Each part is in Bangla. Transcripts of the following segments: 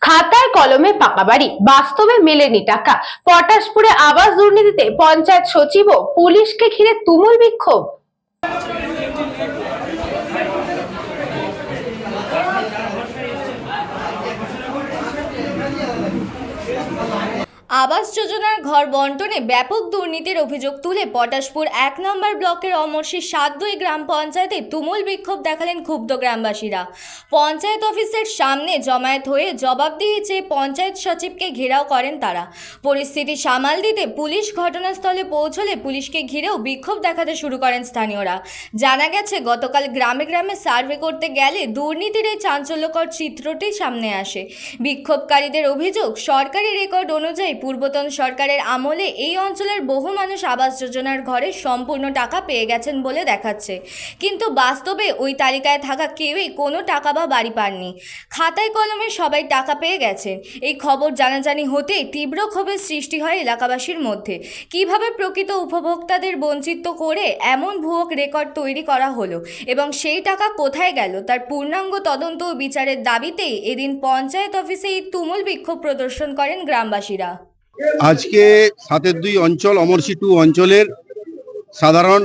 খাতায় কলমে পাকা বাড়ি, বাস্তবে মেলেনি টাকা। পটাশপুরে আবাস দুর্নীতিতে পঞ্চায়েত সচিব ও পুলিশকে ঘিরে তুমুল বিক্ষোভ। আবাস যোজনার ঘর বন্টনে ব্যাপক দুর্নীতির অভিযোগ তুলে পটাশপুর ১ নম্বর ব্লকের অমরশী ৭-২ গ্রাম পঞ্চায়েতে তুমুল বিক্ষোভ দেখালেন ক্ষুব্ধ গ্রামবাসীরা। পঞ্চায়েত অফিসের সামনে জমায়েত হয়ে জবাবদিহি চেয়ে পঞ্চায়েত সচিবকে ঘেরাও করেন তারা। পরিস্থিতি সামাল দিতে পুলিশ ঘটনাস্থলে পৌঁছলে পুলিশকে ঘিরেও বিক্ষোভ দেখাতে শুরু করেন স্থানীয়রা। জানা গেছে, গতকাল গ্রামে গ্রামে সার্ভে করতে গেলে দুর্নীতির এই চাঞ্চল্যকর চিত্রটি সামনে আসে। বিক্ষোভকারীদের অভিযোগ, সরকারি রেকর্ড অনুযায়ী পূর্বতন সরকারের আমলে এই অঞ্চলের বহু মানুষ আবাস যোজনার ঘরে সম্পূর্ণ টাকা পেয়ে গেছেন বলে দেখাচ্ছে, কিন্তু বাস্তবে ওই তালিকায় থাকা কেউই কোনো টাকা বা বাড়ি পাননি। খাতায় কলমে সবাই টাকা পেয়ে গেছেন। এই খবর জানাজানি হতেই তীব্র ক্ষোভের সৃষ্টি হয় এলাকাবাসীর মধ্যে। কিভাবে প্রকৃত উপভোক্তাদের বঞ্চিত করে এমন ভুয়ো রেকর্ড তৈরি করা হলো এবং সেই টাকা কোথায় গেল তার পূর্ণাঙ্গ তদন্ত ও বিচারের দাবিতেই এদিন পঞ্চায়েত অফিসে এই তুমুল বিক্ষোভ প্রদর্শন করেন গ্রামবাসীরা। আজকে ৭-২ অঞ্চল, অমরশী 2 অঞ্চলের সাধারণ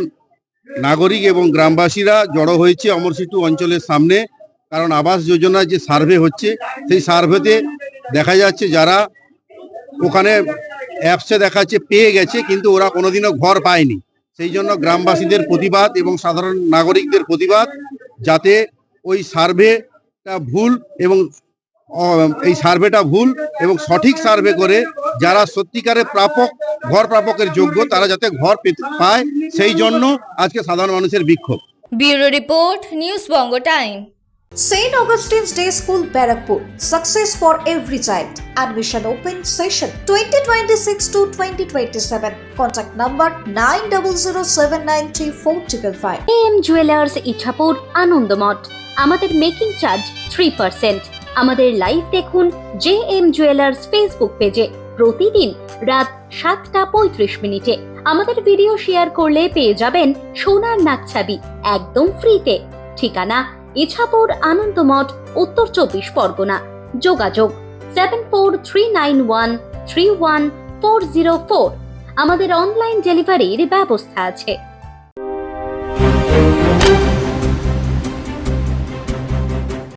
নাগরিক এবং গ্রামবাসীরা জড়ো হয়েছে অমরশী 2 অঞ্চলের সামনে। কারণ আবাস যোজনার যে সার্ভে হচ্ছে, সেই সার্ভেতে দেখা যাচ্ছে যারা ওখানে অ্যাপসে দেখাচ্ছে পেয়ে গেছে, কিন্তু ওরা কোনোদিনও ঘর পায়নি। সেই জন্য গ্রামবাসীদের প্রতিবাদ এবং সাধারণ নাগরিকদের প্রতিবাদ, যাতে ওই সার্ভেটা ভুল এবং এই সার্ভেটা ভুল এবং সঠিক সার্ভে করে যারা সত্যিকারের প্রাপক, ঘর প্রাপকের যোগ্য, তারা যাতে ঘর পায়, সেই জন্য আজকে সাধারণ মানুষের বিক্ষোভ। Bureau report, news Banga time. St. Augustine's Day School, Barakpur. Success for every child. Admission open session 2026 to 2027. Contact number 9007934555. AM Jewelers Ichapur Anandamath. আমাদের মেকিং চার্জ 3%। আমাদের লাইভ দেখুন JM Jewelers ফেসবুক পেজে প্রতিদিন রাত 7:35 আমাদের ভিডিও শেয়ার করলে পেয়ে যাবেন সোনার নাকছাবি একদম ফ্রিতে। ঠিকানা ইছাপুর আনন্দমঠ, উত্তর 24 পরগনা। যোগাযোগ 7439131404। আমাদের অনলাইন ডেলিভারির ব্যবস্থা আছে।